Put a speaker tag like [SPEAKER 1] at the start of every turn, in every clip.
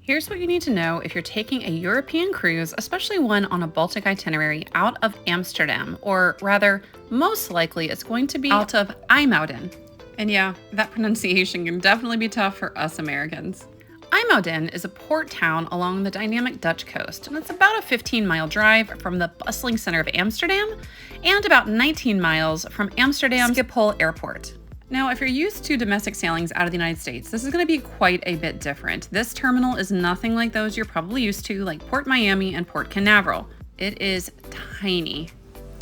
[SPEAKER 1] Here's what you need to know if you're taking a European cruise, especially one on a Baltic itinerary out of Amsterdam, or rather, most likely it's going to be out of IJmuiden. And yeah, that pronunciation can definitely be tough for us Americans. IJmuiden is a port town along the dynamic Dutch coast, and it's about a 15-mile drive from the bustling center of Amsterdam and about 19 miles from Amsterdam Schiphol Airport. Now, if you're used to domestic sailings out of the United States, this is going to be quite a bit different. This terminal is nothing like those you're probably used to, like Port Miami and Port Canaveral. It is tiny.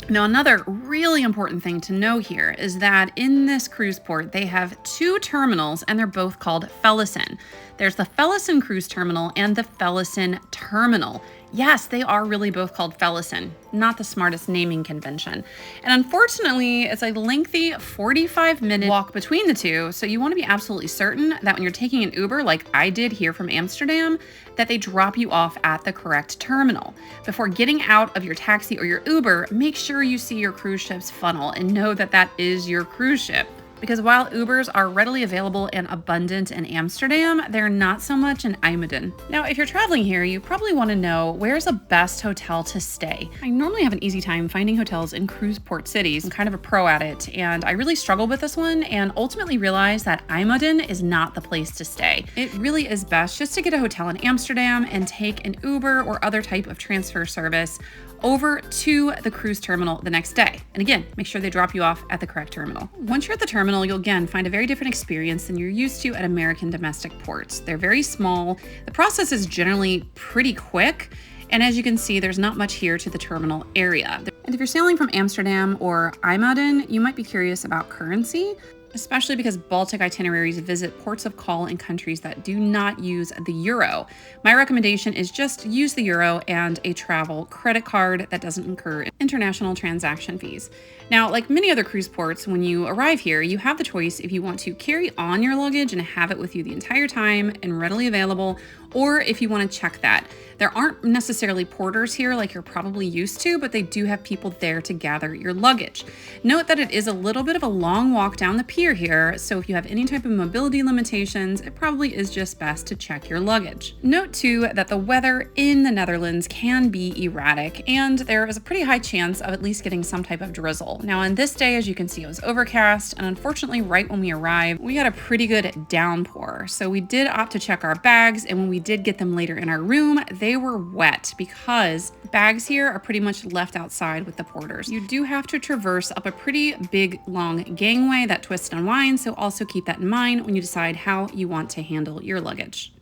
[SPEAKER 1] Now, another really important thing to know here is that in this cruise port, they have two terminals and they're both called Fellesen. There's the Fellesen Cruise Terminal and the Fellesen Terminal. Yes, they are really both called Fellesen, not the smartest naming convention. And unfortunately, it's a lengthy 45-minute walk between the two, so you want to be absolutely certain that when you're taking an Uber, like I did here from Amsterdam, that they drop you off at the correct terminal. Before getting out of your taxi or your Uber, make sure you see your cruise ship's funnel and know that that is your cruise ship. Because while Ubers are readily available and abundant in Amsterdam, they're not so much in IJmuiden. Now, if you're traveling here, you probably want to know where's the best hotel to stay. I normally have an easy time finding hotels in cruise port cities. I'm kind of a pro at it, and I really struggled with this one and ultimately realized that IJmuiden is not the place to stay. It really is best just to get a hotel in Amsterdam and take an Uber or other type of transfer service over to the cruise terminal the next day. And again, make sure they drop you off at the correct terminal. Once you're at the terminal, you'll again find a very different experience than you're used to at American domestic ports. They're very small. The process is generally pretty quick. And as you can see, there's not much here to the terminal area. And if you're sailing from Amsterdam or IJmuiden, you might be curious about currency, especially because Baltic itineraries visit ports of call in countries that do not use the euro. My recommendation is just use the euro and a travel credit card that doesn't incur international transaction fees. Now, like many other cruise ports, when you arrive here, you have the choice if you want to carry on your luggage and have it with you the entire time and readily available, or if you want to check that. There aren't necessarily porters here like you're probably used to, but they do have people there to gather your luggage. Note that it is a little bit of a long walk down the pier here, so if you have any type of mobility limitations, it probably is just best to check your luggage. Note too that the weather in the Netherlands can be erratic, and there is a pretty high chance of at least getting some type of drizzle. Now on this day, as you can see, it was overcast, and unfortunately right when we arrived, we had a pretty good downpour. So we did opt to check our bags, and when we did get them later in our room, they were wet because bags here are pretty much left outside with the porters. You do have to traverse up a pretty big, long gangway that twists and winds, so also keep that in mind when you decide how you want to handle your luggage.